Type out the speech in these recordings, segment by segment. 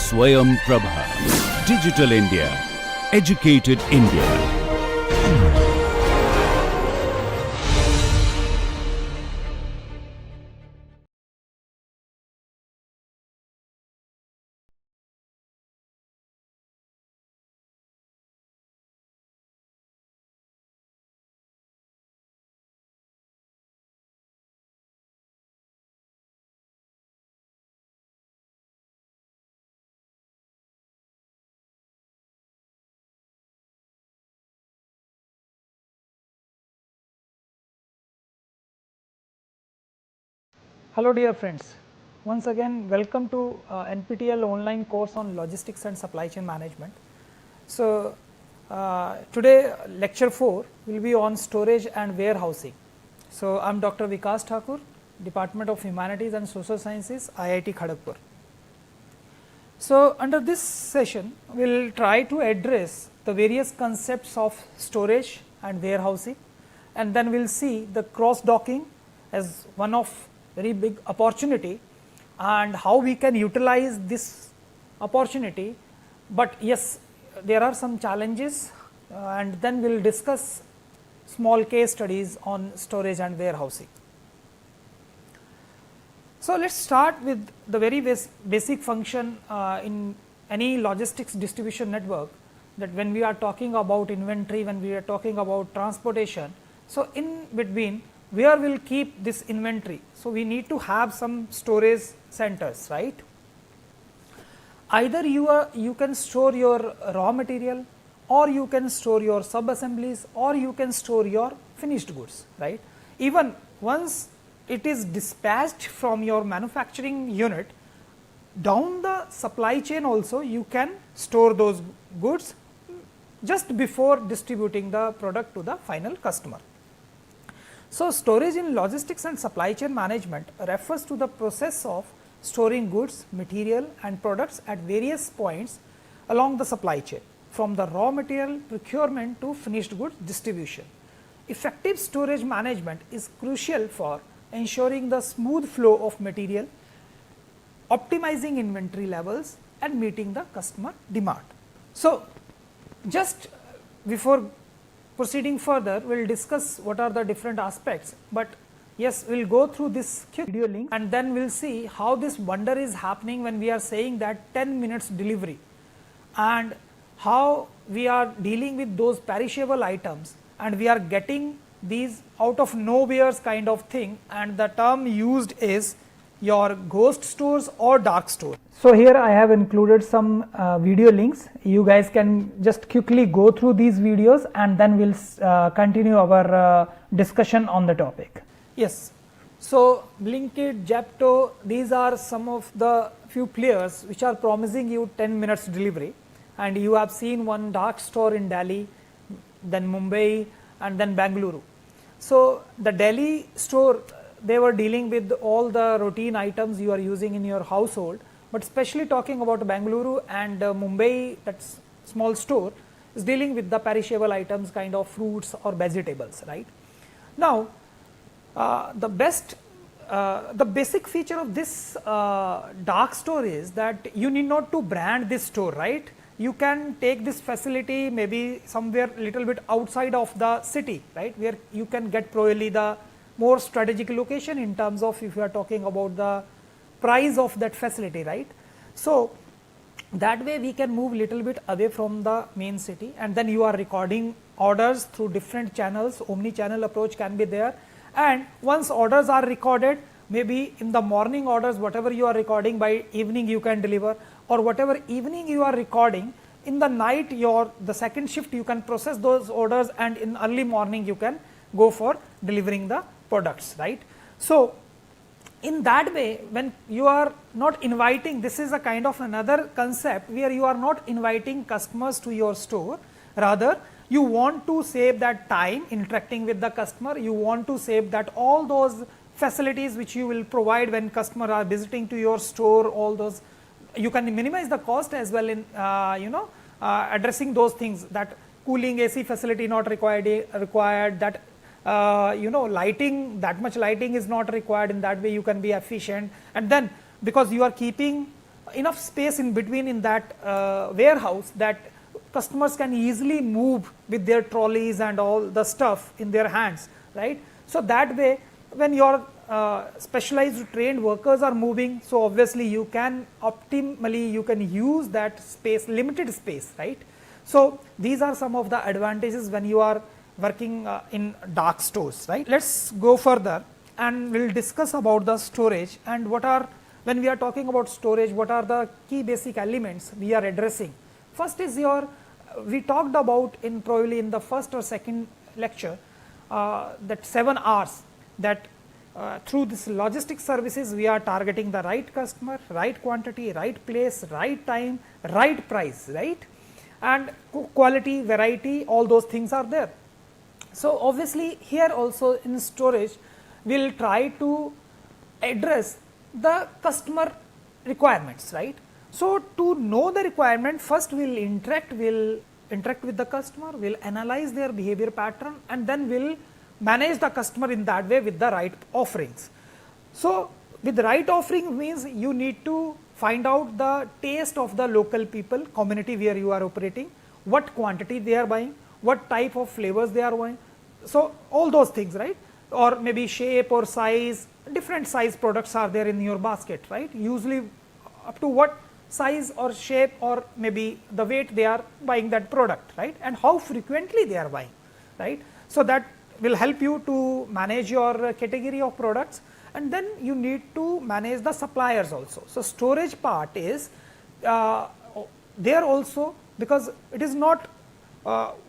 Swayam Prabha. Digital India. Educated India. Hello dear friends, once again welcome to NPTEL online course on logistics and supply chain management. So, today lecture 4 will be on storage and warehousing. So, I am Dr. Vikas Thakur, Department of Humanities and Social Sciences, IIT Khanpur. So, under this session we will try to address the various concepts of storage and warehousing, and then we will see the cross docking as one of very big opportunity and how we can utilize this opportunity, but yes, there are some challenges, and then we will discuss small case studies on storage and warehousing. So, let us start with the very basic function in any logistics distribution network, that when we are talking about inventory, when we are talking about transportation. So, in between where we will keep this inventory. So, we need to have some storage centers, right. Either you can store your raw material, or you can store your sub assemblies, or you can store your finished goods, right. Even once it is dispatched from your manufacturing unit, down the supply chain also you can store those goods just before distributing the product to the final customer. So, storage in logistics and supply chain management refers to the process of storing goods, material and products at various points along the supply chain, from the raw material procurement to finished goods distribution. Effective storage management is crucial for ensuring the smooth flow of material, optimizing inventory levels and meeting the customer demand. So, just before proceeding further, we will discuss what are the different aspects, but yes, we will go through this quick video link, and then we will see how this wonder is happening when we are saying that 10 minutes delivery, and how we are dealing with those perishable items, and we are getting these out of nowheres kind of thing, and the term used is your ghost stores or dark stores. So, here I have included some video links. You guys can just quickly go through these videos, and then we will continue our discussion on the topic. Yes. So, Blinkit, Zepto, these are some of the few players which are promising you 10 minutes delivery, and you have seen one dark store in Delhi, then Mumbai and then Bengaluru. So, the Delhi store, they were dealing with all the routine items you are using in your household, but especially talking about Bengaluru and Mumbai, that small store is dealing with the perishable items, kind of fruits or vegetables, right. Now, the basic feature of this dark store is that you need not to brand this store, right. You can take this facility maybe somewhere little bit outside of the city, right, where you can get probably the more strategic location in terms of if you are talking about the price of that facility, right. So, that way we can move little bit away from the main city, and then you are recording orders through different channels, omni-channel approach can be there, and once orders are recorded, maybe in the morning orders whatever you are recording, by evening you can deliver, or whatever evening you are recording, in the night the second shift you can process those orders, and in early morning you can go for delivering the products, right. So, in that way, when you are not inviting, this is a kind of another concept where you are not inviting customers to your store, rather you want to save that time interacting with the customer, you want to save that all those facilities which you will provide when customers are visiting to your store, all those you can minimize the cost as well in addressing those things, that cooling AC facility not required, that lighting, that much lighting is not required, in that way you can be efficient, and then because you are keeping enough space in between in that warehouse that customers can easily move with their trolleys and all the stuff in their hands, right. So that way when your specialized trained workers are moving, so obviously you can optimally you can use that space, limited space, right. So these are some of the advantages when you are working in dark stores, right. Let's go further and we'll discuss about the storage and what are, when we are talking about storage, what are the key basic elements we are addressing. First is your, we talked about in probably in the first or second lecture that 7 R's, that through this logistic services we are targeting the right customer, right quantity, right place, right time, right price, right, and quality, variety, all those things are there. So obviously here also in storage we will try to address the customer requirements, right. So to know the requirement, first we will interact with the customer, we will analyze their behavior pattern and then we will manage the customer in that way with the right offerings. So with the right offering means you need to find out the taste of the local people, community where you are operating, what quantity they are buying, what type of flavors they are buying. So all those things, right, or maybe shape or size, different size products are there in your basket, right, usually up to what size or shape or maybe the weight they are buying that product, right, and how frequently they are buying, right. So that will help you to manage your category of products, and then you need to manage the suppliers also. So storage part is there also, because it is not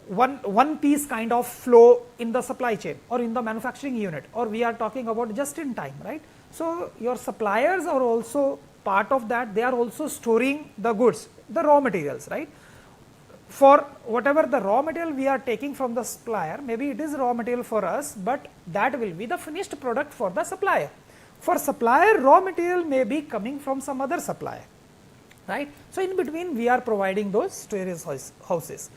one piece kind of flow in the supply chain or in the manufacturing unit, or we are talking about just in time, right. So your suppliers are also part of that, they are also storing the goods, the raw materials, right. For whatever the raw material we are taking from the supplier, maybe it is raw material for us, but that will be the finished product for the supplier. For supplier, raw material may be coming from some other supplier, right. So in between we are providing those storage houses.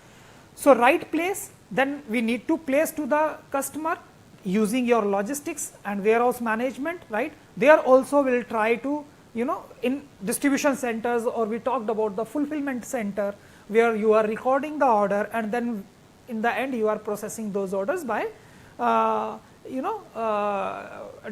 So right place, then we need to place to the customer using your logistics and warehouse management, right. There also will try to, you know, in distribution centers, or we talked about the fulfillment center where you are recording the order and then in the end you are processing those orders by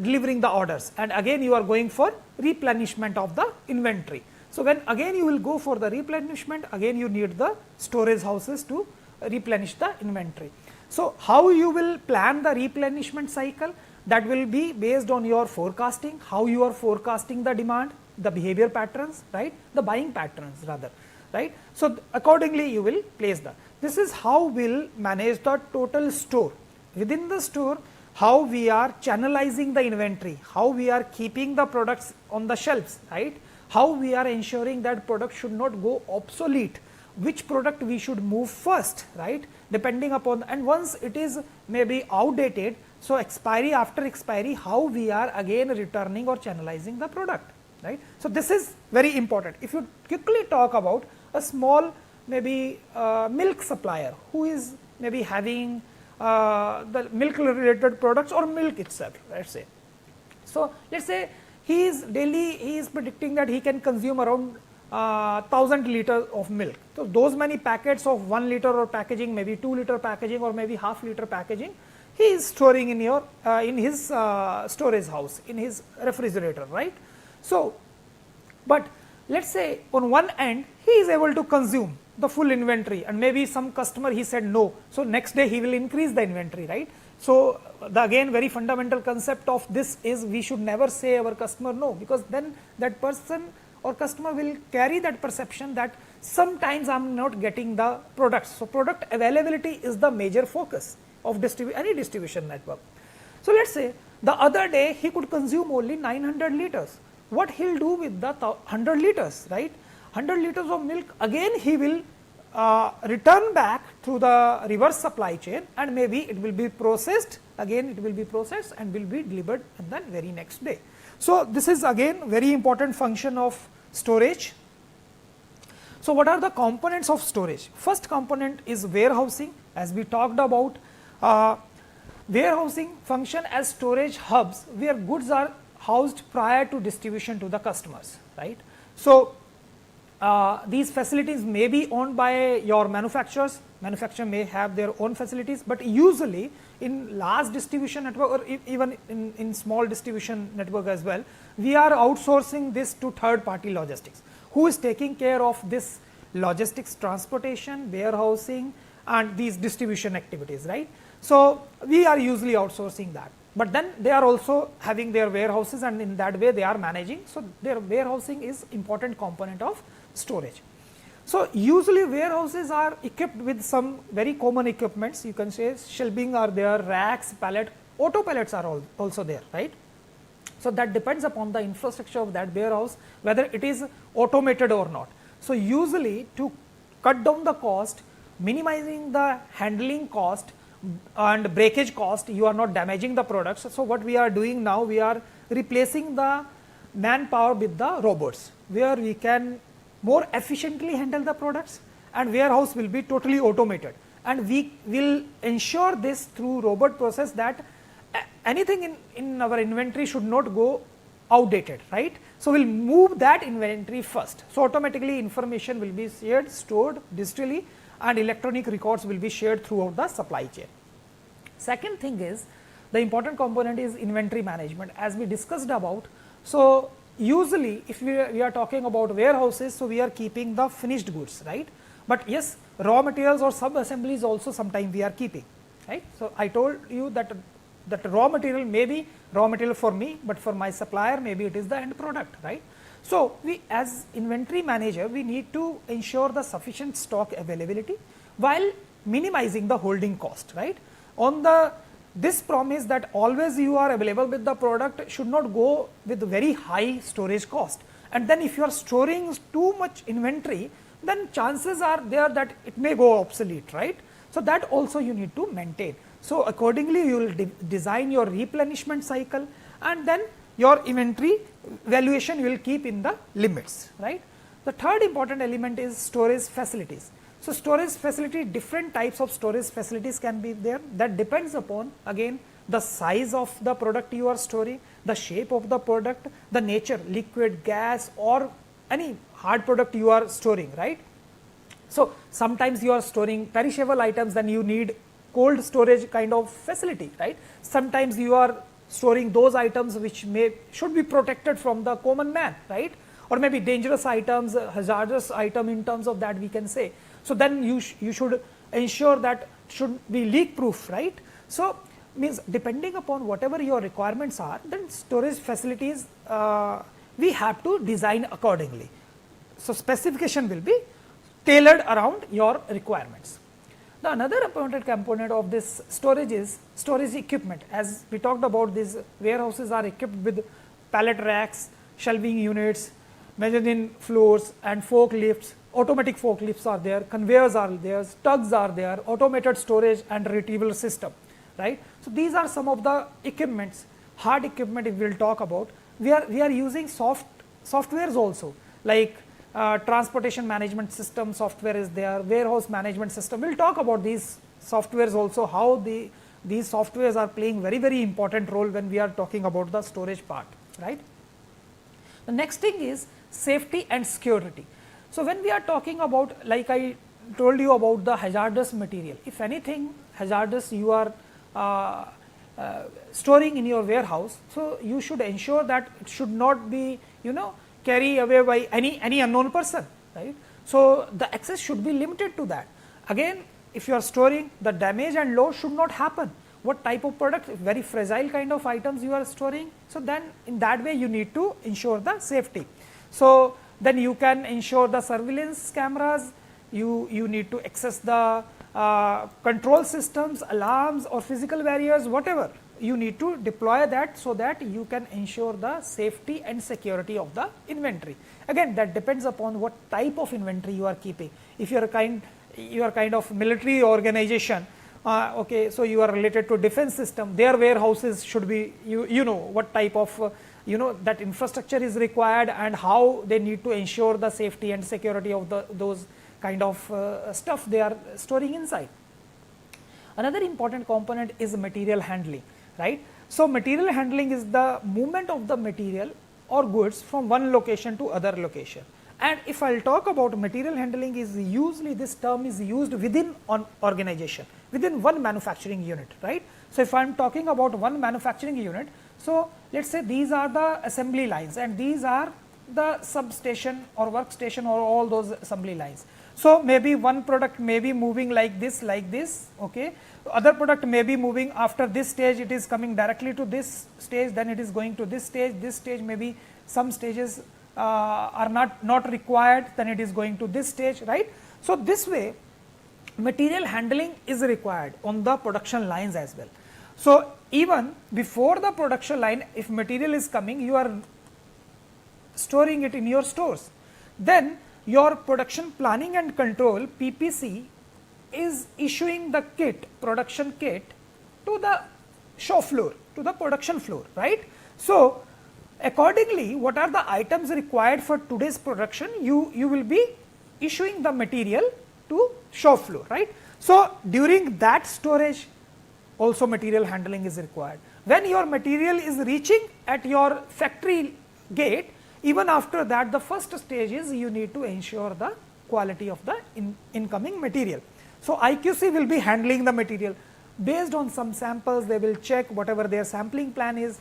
delivering the orders, and again you are going for replenishment of the inventory. So when again you will go for the replenishment, again you need the storage houses to replenish the inventory. So how you will plan the replenishment cycle, that will be based on your forecasting, how you are forecasting the demand, the behavior patterns, right, the buying patterns rather, right. So accordingly you will place that. This is how we will manage the total store. Within the store, how we are channelizing the inventory, how we are keeping the products on the shelves, right, how we are ensuring that product should not go obsolete, which product we should move first, right, depending upon, and once it is maybe outdated, so expiry, after expiry, how we are again returning or channelizing the product, right. So this is very important. If you quickly talk about a small maybe milk supplier who is maybe having the milk related products or milk itself, let's say. So let's say he is predicting that he can consume around 1000 liters of milk. So those many packets of 1 liter or packaging, maybe 2 liter packaging or maybe half liter packaging, he is storing in your in his storage house, in his refrigerator, right. So but let's say on one end he is able to consume the full inventory, and maybe some customer he said no, so next day he will increase the inventory, right. So the again very fundamental concept of this is we should never say our customer no, because then that person or customer will carry that perception that sometimes I am not getting the products. So product availability is the major focus of any distribution network. So let's say the other day he could consume only 900 liters. What he will do with the 100 liters, right? 100 liters of milk, again he will return back through the reverse supply chain, and maybe it will be processed, again it will be processed and will be delivered in the very next day. So this is again very important function of storage. So what are the components of storage? First component is warehousing, as we talked about. Warehousing function as storage hubs where goods are housed prior to distribution to the customers, right. So these facilities may be owned by your manufacturers. Manufacturer may have their own facilities, but usually in large distribution network or even in small distribution network as well, we are outsourcing this to third party logistics, who is taking care of this logistics, transportation, warehousing and these distribution activities, right. So, we are usually outsourcing that, but then they are also having their warehouses, and in that way they are managing. So, their warehousing is important component of storage. So, usually warehouses are equipped with some very common equipments, you can say shelving are there, racks, pallet, auto pallets are also there, right. So, that depends upon the infrastructure of that warehouse, whether it is automated or not. So, usually to cut down the cost, minimizing the handling cost and breakage cost, you are not damaging the products. So, what we are doing now, we are replacing the manpower with the robots, where we can more efficiently handle the products, and warehouse will be totally automated, and we will ensure this through robot process that anything in our inventory should not go outdated, right. So, we will move that inventory first. So, automatically information will be shared, stored digitally, and electronic records will be shared throughout the supply chain. Second thing is, the important component is inventory management, as we discussed about. So, usually if we are talking about warehouses, so we are keeping the finished goods, right, but yes, raw materials or sub assemblies also sometimes we are keeping, right. So, I told you that raw material may be raw material for me, but for my supplier maybe it is the end product, right. So, we as inventory manager, we need to ensure the sufficient stock availability while minimizing the holding cost, right. On this promise that always you are available with the product should not go with very high storage cost, and then if you are storing too much inventory, then chances are there that it may go obsolete, right. So, that also you need to maintain. So, accordingly you will design your replenishment cycle, and then your inventory valuation you will keep in the limits, right. The third important element is storage facilities. So, storage facility, different types of storage facilities can be there, that depends upon again the size of the product you are storing, the shape of the product, the nature, liquid, gas or any hard product you are storing, right. So, sometimes you are storing perishable items, then you need cold storage kind of facility, right. Sometimes you are storing those items which should be protected from the common man, right, or maybe dangerous items, hazardous item in terms of that we can say. So, then you should ensure that should be leak proof, right. So, means depending upon whatever your requirements are, then storage facilities we have to design accordingly. So, specification will be tailored around your requirements. The another important component of this storage is storage equipment. As we talked about, these warehouses are equipped with pallet racks, shelving units, mezzanine floors and forklifts. Automatic forklifts are there, conveyors are there, tugs are there, automated storage and retrieval system, right. So, these are some of the equipments, hard equipment if we will talk about. We are using softwares also, like transportation management system software is there, warehouse management system. We will talk about these softwares also, how these softwares are playing very important role when we are talking about the storage part, right. The next thing is safety and security. So, when we are talking about, like I told you about the hazardous material, if anything hazardous you are storing in your warehouse, so you should ensure that it should not be carried away by any unknown person, right. So, the access should be limited to that. Again, if you are storing, the damage and loss should not happen. What type of product, very fragile kind of items you are storing, so then in that way you need to ensure the safety. So, then you can ensure the surveillance cameras, you need to access the control systems, alarms or physical barriers, whatever you need to deploy that, so that you can ensure the safety and security of the inventory. Again, that depends upon what type of inventory you are keeping. If you are kind of military organization, okay, so you are related to defense system, their warehouses should be you know what type of that infrastructure is required and how they need to ensure the safety and security of those kind of stuff they are storing inside. Another important component is material handling, right. So, material handling is the movement of the material or goods from one location to other location, And if I will talk about material handling, is usually this term is used within an organization, within one manufacturing unit, right. So, if I am talking about one manufacturing unit, so let us say these are the assembly lines and these are the substation or workstation or all those assembly lines. So, maybe one product may be moving like this, okay. Other product may be moving after this stage, it is coming directly to this stage, then it is going to this stage maybe some stages are not required, then it is going to this stage, right. So, this way material handling is required on the production lines as well. So, even before the production line, if material is coming, you are storing it in your stores, then your production planning and control PPC is issuing the kit, production kit to the shop floor, to the production floor, right. So, accordingly what are the items required for today's production, you will be issuing the material to shop floor, right. So, during that storage also material handling is required. When your material is reaching at your factory gate, even after that the first stage is you need to ensure the quality of the incoming material. So, IQC will be handling the material based on some samples, they will check whatever their sampling plan is,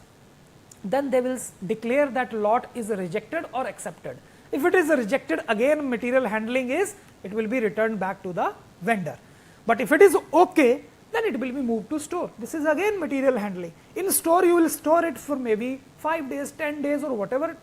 then they will declare that lot is rejected or accepted. If it is rejected, again material handling is, it will be returned back to the vendor, but if it is okay, then it will be moved to store. This is again material handling. In store you will store it for maybe 5 days, 10 days or whatever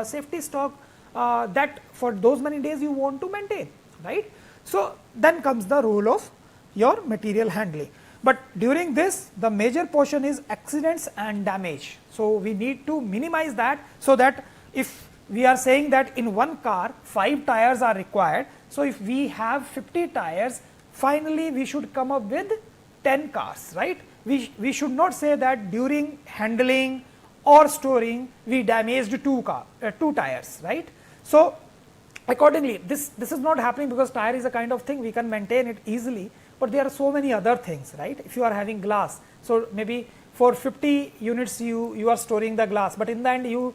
safety stock that for those many days you want to maintain, right. So, then comes the role of your material handling, but during this the major portion is accidents and damage. So, we need to minimize that, so that if we are saying that in one car 5 tires are required, so if we have 50 tires, finally we should come up with 10 cars, right. We should not say that during handling or storing we damaged 2 tires, right. So, accordingly this is not happening, because tire is a kind of thing we can maintain it easily, but there are so many other things, right. If you are having glass, so maybe for 50 units you are storing the glass, but in the end you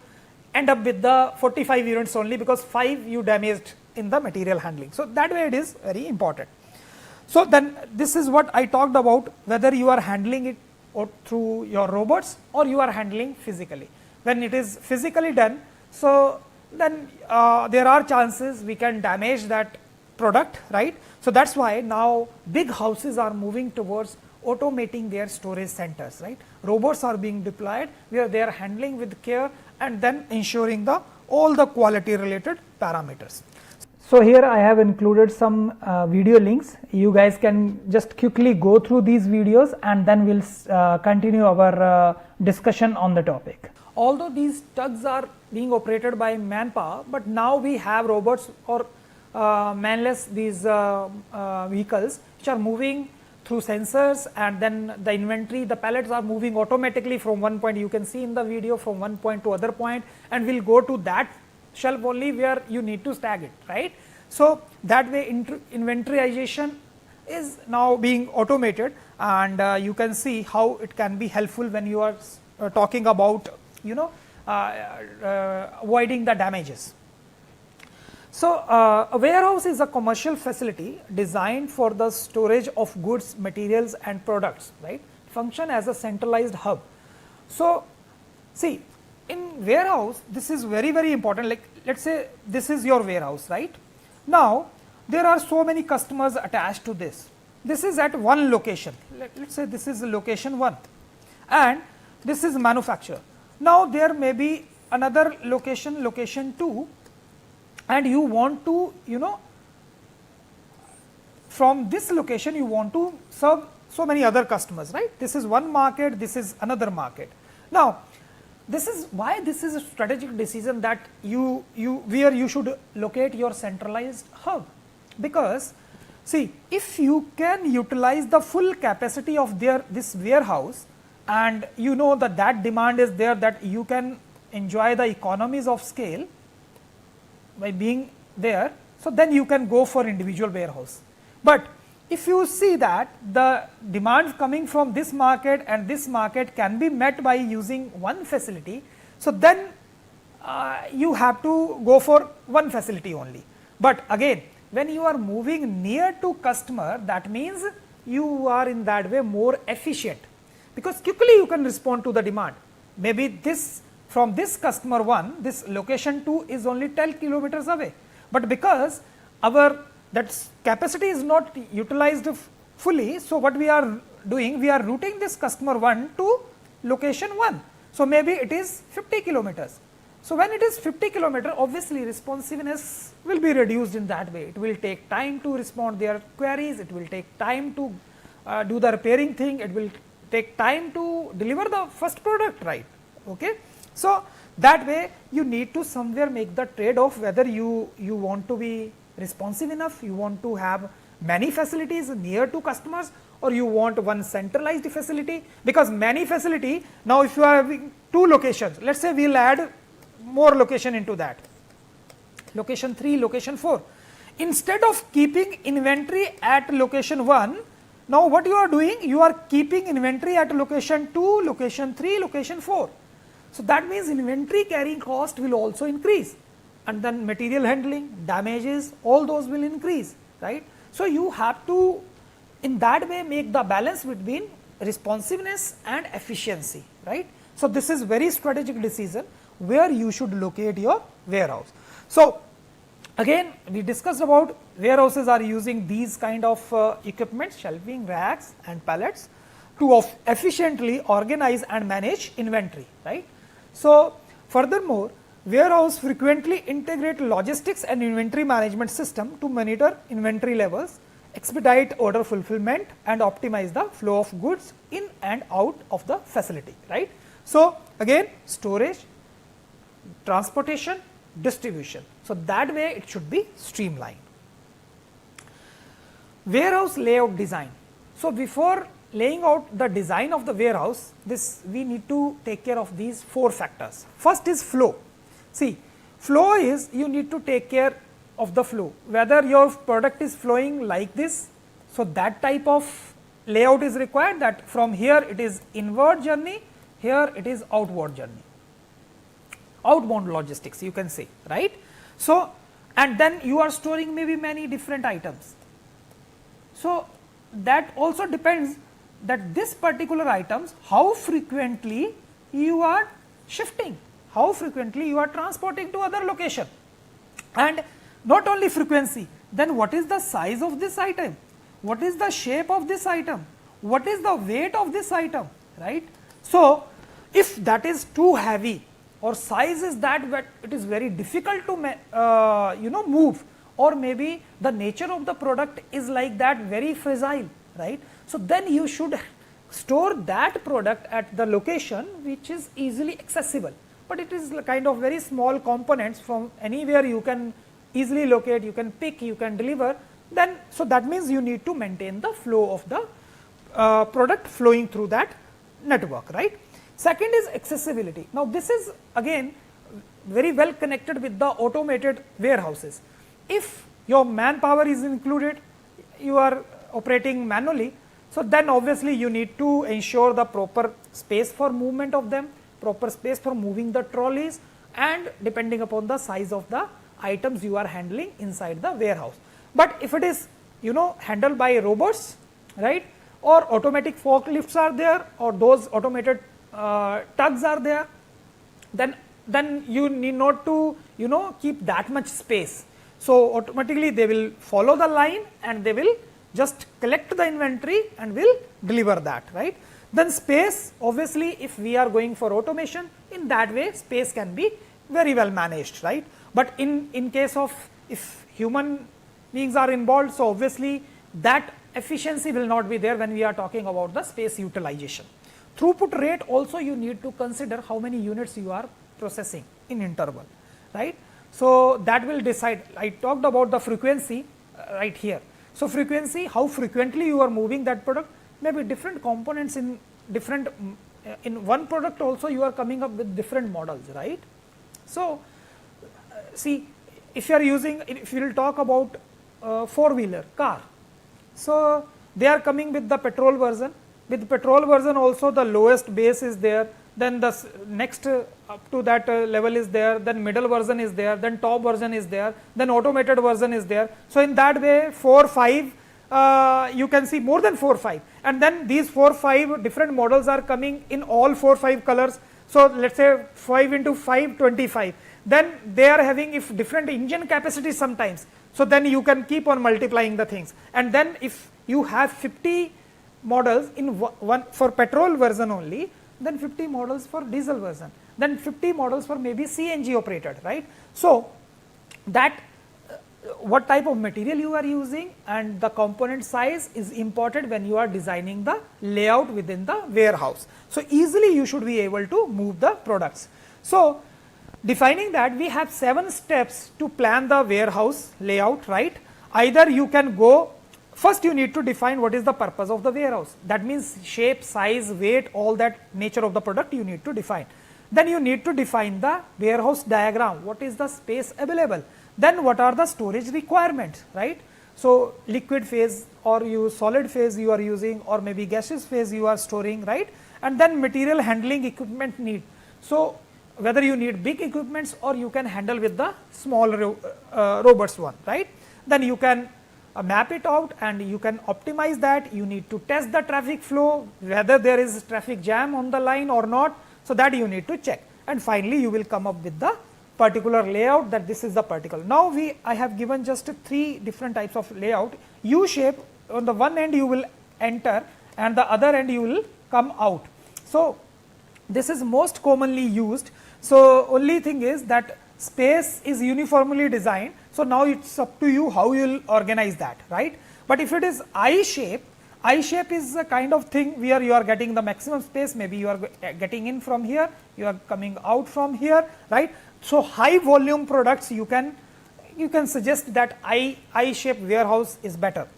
end up with the 45 units only, because 5 you damaged in the material handling. So, that way it is very important. So, then this is what I talked about, whether you are handling it or through your robots or you are handling physically. When it is physically done, so then there are chances we can damage that product, right. So, that is why now big houses are moving towards automating their storage centers, right. Robots are being deployed where they are handling with care and then ensuring all the quality related parameters. So, here I have included some video links. You guys can just quickly go through these videos and then we will continue our discussion on the topic. Although these tugs are being operated by manpower, but now we have robots or manless these vehicles which are moving through sensors, and then the inventory, the pallets are moving automatically from one point, you can see in the video, from one point to other point, and will go to that shelf only where you need to stack it, right. So, that way inventoryization is now being automated, and you can see how it can be helpful when you are talking about avoiding the damages. So, a warehouse is a commercial facility designed for the storage of goods, materials and products, right, function as a centralized hub. So, see, in warehouse this is very important, like let us say this is your warehouse, right. Now, there are so many customers attached to this. This is at one location, let us say this is location 1 and this is manufacturer. Now, there may be another location, location 2, and you want to from this location you want to serve so many other customers, right. This is one market, this is another market. Now, this is why this is a strategic decision that where you should locate your centralized hub, because see, if you can utilize the full capacity of this warehouse, and you know that demand is there, that you can enjoy the economies of scale by being there, so then you can go for individual warehouse. But if you see that the demand coming from this market and this market can be met by using one facility, so then you have to go for one facility only. But again, when you are moving near to customer, that means you are in that way more efficient, because quickly you can respond to the demand. Maybe this, from this customer 1, this location 2 is only 10 kilometers away, but because our that capacity is not utilized fully, so what we are doing, we are routing this customer 1 to location 1. So maybe it is 50 kilometers. So when it is 50 kilometer, obviously responsiveness will be reduced in that way. It will take time to respond their queries, it will take time to do the repairing thing, it will take time to deliver the first product, right. Okay. So that way you need to somewhere make the trade off, whether you want to be responsive enough, you want to have many facilities near to customers, or you want one centralized facility, because many facility, now if you are having 2 locations, let us say we will add more location into that, location 3, location 4. Instead of keeping inventory at location 1, now what you are doing, you are keeping inventory at location 2, location 3, location 4. So that means inventory carrying cost will also increase, and then material handling, damages, all those will increase, right. So you have to in that way make the balance between responsiveness and efficiency, right. So this is very strategic decision where you should locate your warehouse. So again we discussed about warehouses are using these kind of equipment, shelving, racks and pallets to efficiently organize and manage inventory, right. So furthermore, warehouse frequently integrate logistics and inventory management system to monitor inventory levels, expedite order fulfillment and optimize the flow of goods in and out of the facility, right. So again, storage, transportation, distribution. So that way it should be streamlined. Warehouse layout design. So before laying out the design of the warehouse, this we need to take care of these 4 factors. First is flow. See, flow is you need to take care of the flow, whether your product is flowing like this. So that type of layout is required, that from here it is inward journey, here it is outward journey, outbound logistics you can say, right. So and then you are storing maybe many different items. So that also depends that this particular items, how frequently you are shifting, how frequently you are transporting to other location, and not only frequency, then what is the size of this item, what is the shape of this item, what is the weight of this item, right. So if that is too heavy or size is that it is very difficult to move, or maybe the nature of the product is like that, very fragile, right. So then you should store that product at the location which is easily accessible, but it is kind of very small components, from anywhere you can easily locate, you can pick, you can deliver, then so that means you need to maintain the flow of the product flowing through that network, right. Second is accessibility. Now this is again very well connected with the automated warehouses. If your manpower is included, you are operating manually, so then obviously you need to ensure the proper space for movement of them, proper space for moving the trolleys, and depending upon the size of the items you are handling inside the warehouse. But if it is handled by robots, right, or automatic forklifts are there, or those automated tugs are there, then you need not to keep that much space. So automatically they will follow the line and they will just collect the inventory and will deliver that, right. Then space, obviously if we are going for automation, in that way space can be very well managed, right. But in case of if human beings are involved, so obviously that efficiency will not be there when we are talking about the space utilization. Throughput rate also you need to consider how many units you are processing in interval, right. So that will decide. I talked about the frequency right here. So frequency, how frequently you are moving that product, maybe different components in different in one product also you are coming up with different models, right. So see, if you are using, if you will talk about 4-wheeler car, so they are coming with the petrol version. With petrol version also the lowest base is there, then the next up to that level is there, then middle version is there, then top version is there, then automated version is there. So in that way 4, 5, you can see more than 4, 5, and then these 4, 5 different models are coming in all 4, 5 colors. So let us say 5 into 5, 25, then they are having if different engine capacity sometimes. So then you can keep on multiplying the things, and then if you have 50 models in one for petrol version only, then 50 models for diesel version, then 50 models for maybe CNG operated, right. So that what type of material you are using and the component size is important when you are designing the layout within the warehouse. So easily you should be able to move the products. So defining that, we have 7 steps to plan the warehouse layout, right. Either you can go, first you need to define what is the purpose of the warehouse, that means shape, size, weight, all that nature of the product you need to define. Then you need to define the warehouse diagram, what is the space available, then what are the storage requirements, right. So liquid phase or you solid phase you are using, or maybe gaseous phase you are storing, right. And then material handling equipment need. So whether you need big equipments or you can handle with the small robots one, right. Then you can map it out and you can optimize that. You need to test the traffic flow, whether there is traffic jam on the line or not, so that you need to check, and finally you will come up with the particular layout, that this is the particular. Now I have given just 3 different types of layout. U shape, on the one end you will enter and the other end you will come out. So this is most commonly used. So only thing is that space is uniformly designed. So now it's up to you how you will organize that, right. But if it is I shape is a kind of thing where you are getting the maximum space, maybe you are getting in from here, you are coming out from here, right. So high volume products you can suggest that I shape warehouse is better.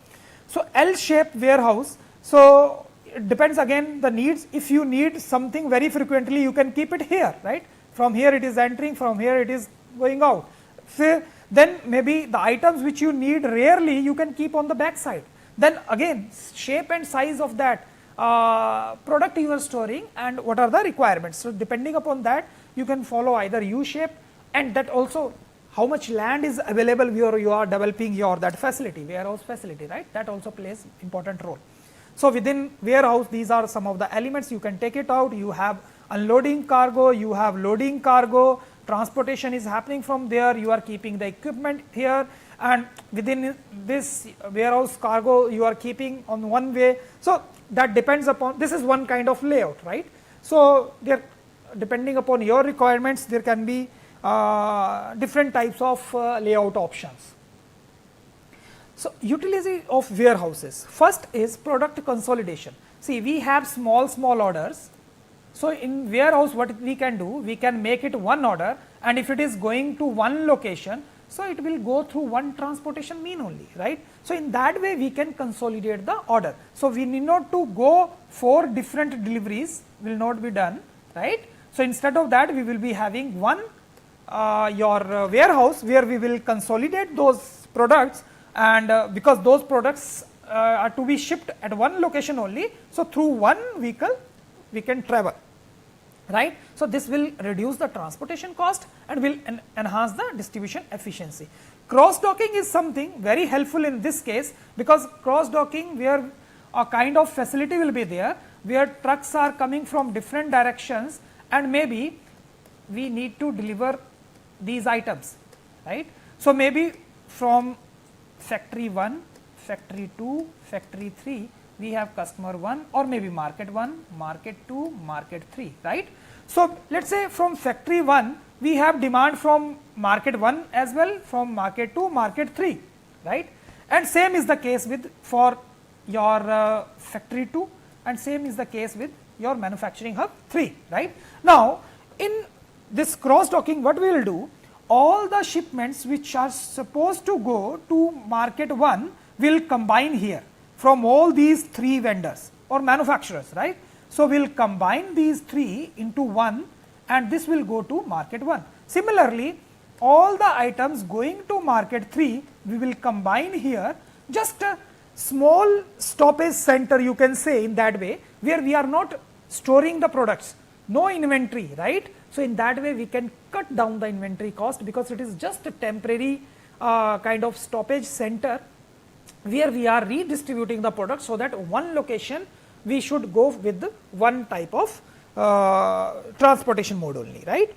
So L shape warehouse, so it depends again the needs. If you need something very frequently, you can keep it here, right. From here it is entering, from here it is going out. So then maybe the items which you need rarely you can keep on the back side. Then again shape and size of that product you are storing and what are the requirements. So depending upon that you can follow either U shape, and that also how much land is available where you are developing your that facility, warehouse facility, right. That also plays important role. So within warehouse these are some of the elements, you can take it out. You have unloading cargo, you have loading cargo, transportation is happening from there, you are keeping the equipment here, and within this warehouse cargo you are keeping on one way. So that depends upon, this is one kind of layout, right. So there, depending upon your requirements, there can be different types of layout options. So utility of warehouses, first is product consolidation. See, we have small orders. So in warehouse what we can do, we can make it one order, and if it is going to one location, so it will go through one transportation mean only, right. So in that way we can consolidate the order. So we need not to go 4 different deliveries, will not be done, right. So instead of that we will be having one warehouse where we will consolidate those products, and because those products are to be shipped at one location only, so through one vehicle we can travel, right. So this will reduce the transportation cost and will enhance the distribution efficiency. Cross docking is something very helpful in this case, because cross docking where a kind of facility will be there where trucks are coming from different directions, and maybe we need to deliver these items, right. So maybe from factory 1, factory 2, factory 3 we have customer 1, or maybe market 1, market 2, market 3, right. So let us say from factory 1 we have demand from market 1 as well, from market 2, market 3, right. And same is the case with for your factory 2, and same is the case with your manufacturing hub 3, right. Now in this cross docking what we will do, all the shipments which are supposed to go to market 1 will combine here from all these 3 vendors or manufacturers, right. So we will combine these 3 into one, and this will go to market 1. Similarly, all the items going to market 3 we will combine here, just a small stoppage center you can say in that way, where we are not storing the products. no inventory, right? So in that way we can cut down the inventory cost, because it is just a temporary kind of stoppage center where we are redistributing the product, so that one location we should go with one type of transportation mode only, right?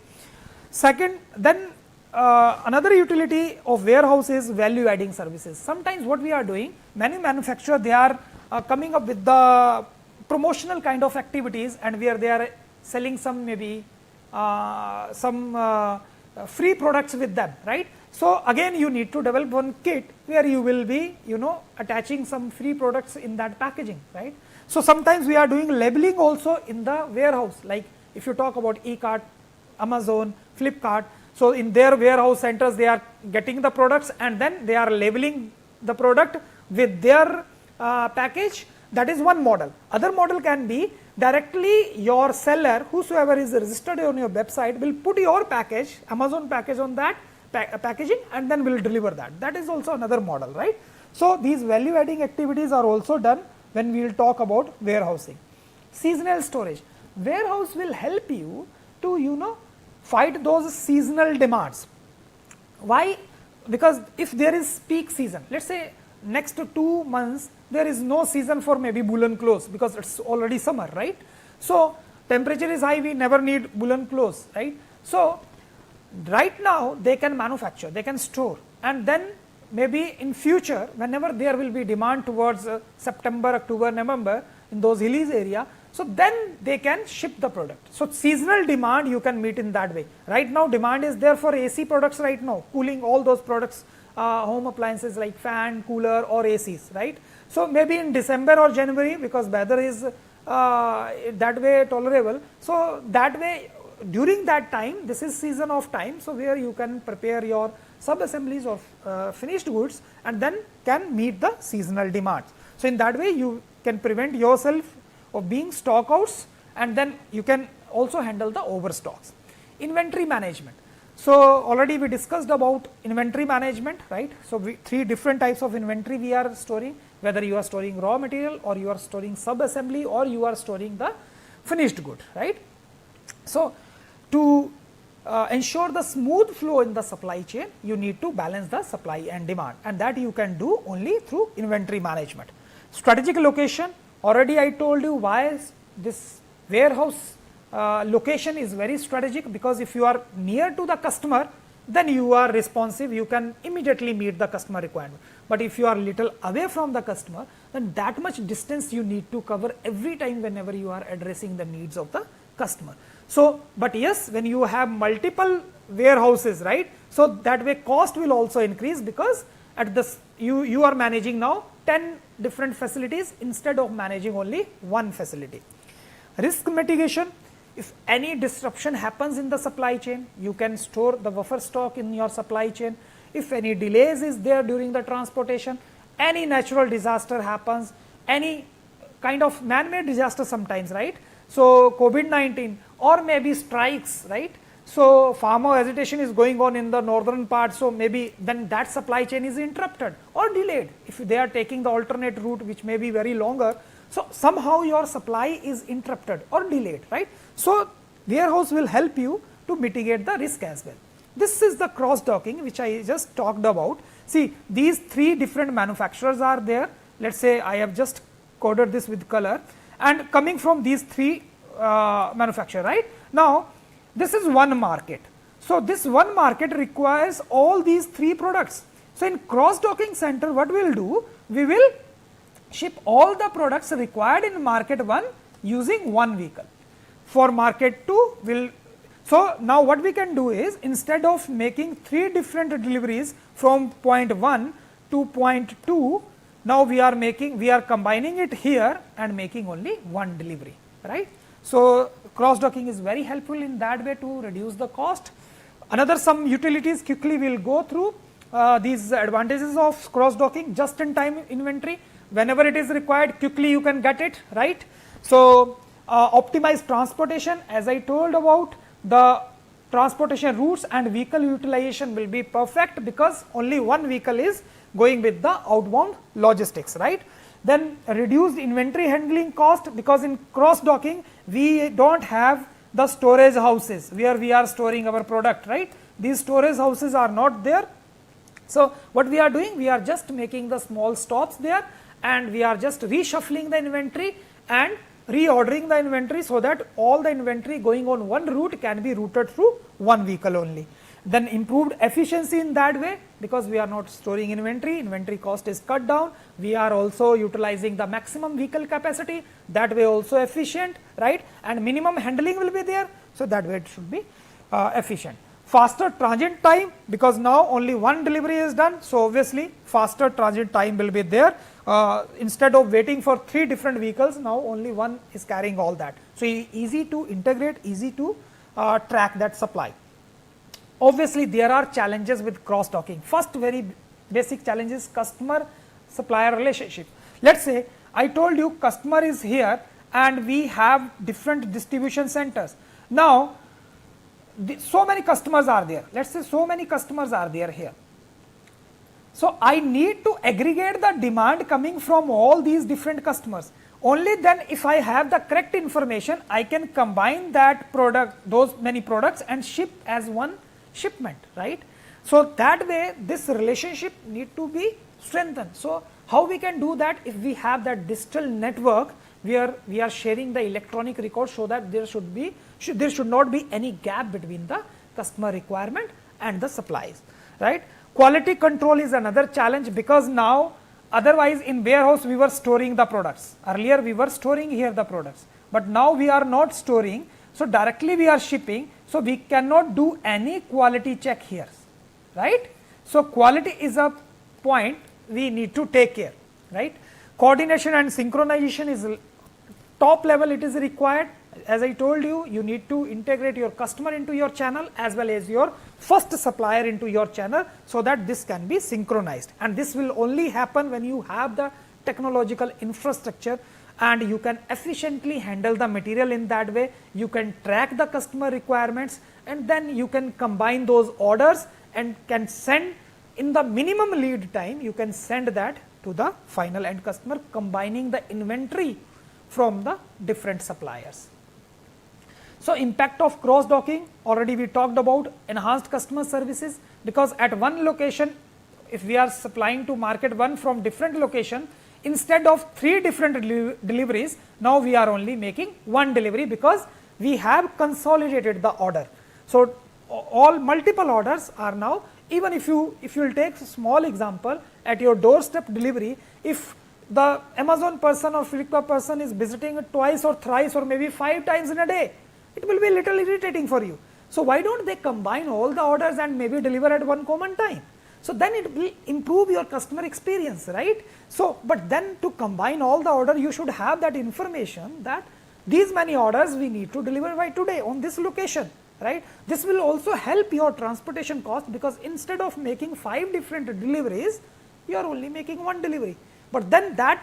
Second, then another utility of warehouse is value adding services. Sometimes what we are doing, many manufacturers, they are coming up with the promotional kind of activities, and where they are selling some maybe some free products with them, right? So again you need to develop one kit where you will be attaching some free products in that packaging, right? So sometimes we are doing labeling also in the warehouse, like if you talk about e-cart, Amazon, Flipkart. So in their warehouse centers they are getting the products and then they are labeling the product with their package. That is one model. Other model can be directly your seller, whosoever is registered on your website, will put your package, Amazon package on that packaging, and then will deliver that. That is also another model, right? So these value adding activities are also done when we will talk about warehousing. Seasonal storage. Warehouse will help you to fight those seasonal demands. Why? Because if there is peak season, let's say next 2 months there is no season for maybe woolen clothes because it's already summer, right? So temperature is high, we never need woolen clothes, right? So right now they can manufacture, they can store, and then maybe in future whenever there will be demand towards September, October, November in those hilly area, so then they can ship the product. So seasonal demand you can meet in that way. Right now demand is there for AC products right now, cooling, all those products, home appliances like fan, cooler or ACs, right? So maybe in December or January, because weather is that way tolerable, so that way during that time, this is season of time, so where you can prepare your sub assemblies of finished goods and then can meet the seasonal demands. So in that way you can prevent yourself of being stockouts, and then you can also handle the overstocks. Inventory management. So already we discussed about inventory management, right? So three different types of inventory we are storing, whether you are storing raw material or you are storing sub assembly or you are storing the finished good, right? So to ensure the smooth flow in the supply chain, you need to balance the supply and demand, and that you can do only through inventory management. Strategic location, already I told you why this warehouse location is very strategic, because if you are near to the customer, then you are responsive, you can immediately meet the customer requirement. But if you are little away from the customer, then that much distance you need to cover every time whenever you are addressing the needs of the customer. So, but yes, when you have multiple warehouses, right, so that way cost will also increase, because at this you are managing now 10 different facilities instead of managing only one facility. Risk mitigation. If any disruption happens in the supply chain, you can store the buffer stock in your supply chain. If any delays is there during the transportation, any natural disaster happens, any kind of man-made disaster sometimes, right? So COVID-19 or maybe strikes, right? So farmer agitation is going on in the northern part, so maybe then that supply chain is interrupted or delayed if they are taking the alternate route which may be very longer. So somehow your supply is interrupted or delayed, right? So warehouse will help you to mitigate the risk as well. This is the cross docking which I just talked about. See, these three different manufacturers are there. Let's say I have just coded this with color, and coming from these three manufacturers, right? Now this is one market. So this one market requires all these three products. So in cross docking center, what we will do, we will ship all the products required in market 1 using one vehicle. For market 2, we'll, so now what we can do is, instead of making 3 different deliveries from point 1 to point 2, now we are combining it here and making only one delivery, right? So cross docking is very helpful in that way to reduce the cost. Another some utilities quickly we will go through these advantages of cross docking. Just in time inventory, whenever it is required, quickly you can get it, right? So optimize transportation, as I told about, the transportation routes and vehicle utilization will be perfect, because only one vehicle is going with the outbound logistics, right? Then reduced inventory handling cost, because in cross docking we don't have the storage houses where we are storing our product, right? These storage houses are not there. So what we are doing, we are just making the small stops there, and we are just reshuffling the inventory and reordering the inventory, so that all the inventory going on one route can be routed through one vehicle only. Then improved efficiency in that way, because we are not storing inventory cost is cut down, we are also utilizing the maximum vehicle capacity, that way also efficient, right? And minimum handling will be there, so that way it should be efficient. Faster transit time, because now only one delivery is done, so obviously faster transit time will be there. Instead of waiting for 3 different vehicles, now only one is carrying all that. So easy to integrate, easy to track that supply. Obviously there are challenges with cross docking. First very basic challenge is customer supplier relationship. Let's say I told you customer is here and we have different distribution centers. Now so many customers are there, let's say so many customers are there here. So I need to aggregate the demand coming from all these different customers. Only then, if I have the correct information, I can combine that product, those many products, and ship as one shipment, right? So that way this relationship need to be strengthened. So how we can do that? If we have that digital network where we are sharing the electronic record, so that there should not be any gap between the customer requirement and the supplies, right? Quality control is another challenge, because now otherwise in warehouse we were storing the products. Earlier we were storing here the products, but now we are not storing, so directly we are shipping, so we cannot do any quality check here, right? So quality is a point we need to take care, right? Coordination and synchronization is top level, it is required. As I told you, you need to integrate your customer into your channel as well as your first supplier into your channel, so that this can be synchronized, and this will only happen when you have the technological infrastructure and you can efficiently handle the material in that way. You can track the customer requirements, and then you can combine those orders and can send in the minimum lead time, you can send that to the final end customer, combining the inventory from the different suppliers. So impact of cross docking, already we talked about. Enhanced customer services, because at one location, if we are supplying to market one from different location, instead of 3 different deliveries, now we are only making 1 delivery, because we have consolidated the order. So all multiple orders are now, even if you will take a small example, at your doorstep delivery, if the Amazon person or Flipkart person is visiting twice or thrice or maybe 5 times in a day, it will be a little irritating for you. So why don't they combine all the orders and maybe deliver at one common time? So then it will improve your customer experience, right? So, but then to combine all the order, you should have that information that these many orders we need to deliver by today on this location, right? This will also help your transportation cost, because instead of making 5 different deliveries, you are only making 1 delivery. But then that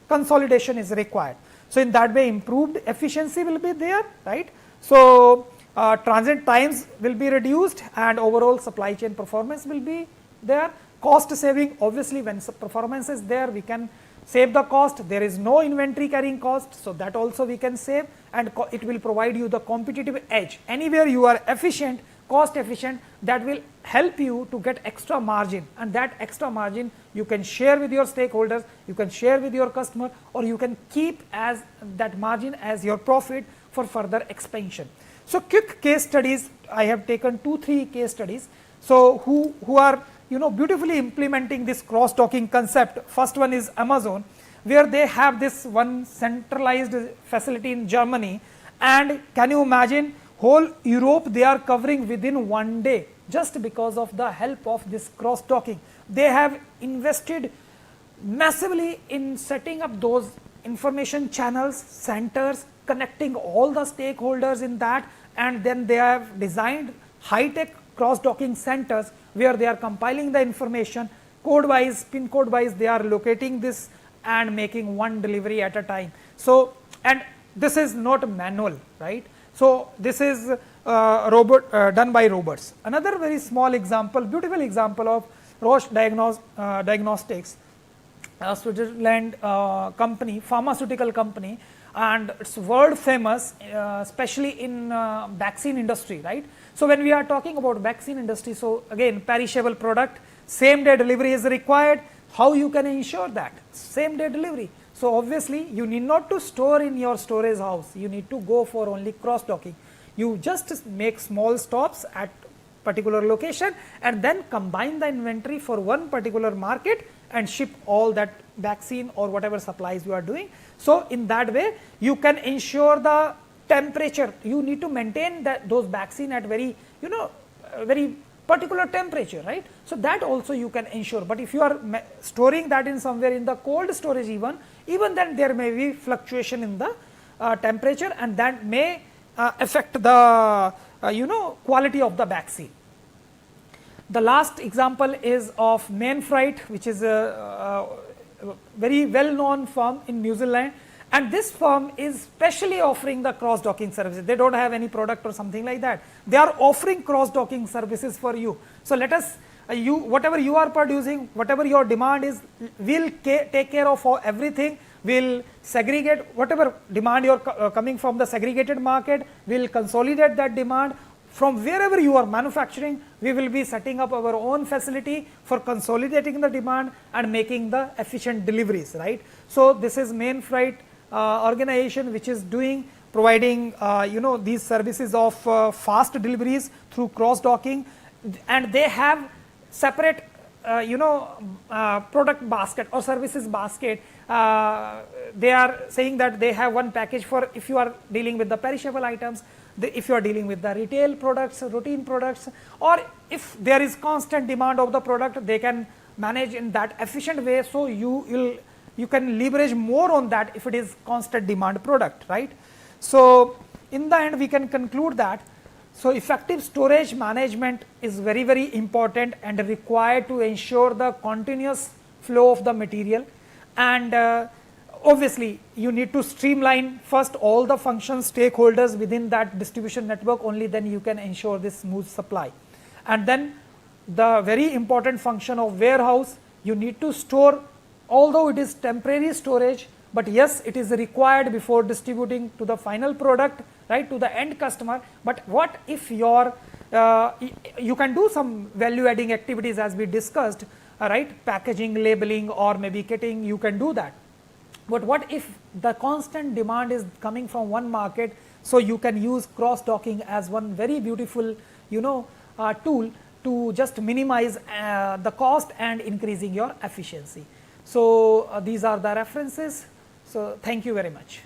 consolidation is required. So in that way, improved efficiency will be there, right? So transit times will be reduced and overall supply chain performance will be there. Cost saving, obviously when performance is there, we can save the cost. There is no inventory carrying cost, so that also we can save, and it will provide you the competitive edge. Anywhere you are efficient, cost efficient, that will help you to get extra margin, and that extra margin you can share with your stakeholders, you can share with your customer, or you can keep as that margin as your profit for further expansion. So quick case studies, I have taken 2-3 case studies. So who are beautifully implementing this cross docking concept. First one is Amazon, where they have this one centralized facility in Germany, and can you imagine, whole Europe they are covering within 1 day, just because of the help of this cross docking. They have invested massively in setting up those information channels, centers, connecting all the stakeholders in that, and then they have designed high-tech cross-docking centers where they are compiling the information code wise, pin code wise, they are locating this and making 1 delivery at a time. So, and this is not manual, right? So this is done by robots. Another very small example, beautiful example of Roche Diagnostics, Switzerland company, pharmaceutical company. and it's world famous, especially in vaccine industry, right. So when we are talking about vaccine industry, so again perishable product, same day delivery is required. How you can ensure that? Same day delivery. So obviously you need not to store in your storage house, you need to go for only cross docking. You just make small stops at particular location and then combine the inventory for one particular market and ship all that vaccine or whatever supplies you are doing. So in that way you can ensure the temperature. You need to maintain those vaccine at very, very particular temperature, right. So that also you can ensure, but if you are storing that in somewhere in the cold storage, even then there may be fluctuation in the temperature, and that may affect the quality of the vaccine. The last example is of Mainfreight, which is a very well known firm in New Zealand, and this firm is specially offering the cross docking services. They don't have any product or something like that, they are offering cross docking services for you. So let us whatever you are producing, whatever your demand is, will take care of everything. Will segregate whatever demand you are coming from the segregated market, will consolidate that demand. From wherever you are manufacturing, we will be setting up our own facility for consolidating the demand and making the efficient deliveries, right. So this is Mainfreight organization which is providing these services of fast deliveries through cross docking, and they have separate product basket or services basket. They are saying that they have one package for if you are dealing with the perishable items, if you are dealing with the retail products, routine products, or if there is constant demand of the product, they can manage in that efficient way. So you can leverage more on that if it is constant demand product, right. So in the end we can conclude that, so effective storage management is very, very important and required to ensure the continuous flow of the material, and obviously you need to streamline first all the functions, stakeholders within that distribution network, only then you can ensure this smooth supply. And then the very important function of warehouse, you need to store, although it is temporary storage, but yes, it is required before distributing to the final product, right, to the end customer. But what if you can do some value adding activities as we discussed, right, packaging, labeling, or maybe kitting, you can do that. But what if the constant demand is coming from one market? So you can use cross docking as one very beautiful tool to just minimize the cost and increasing your efficiency. So these are the references. So thank you very much.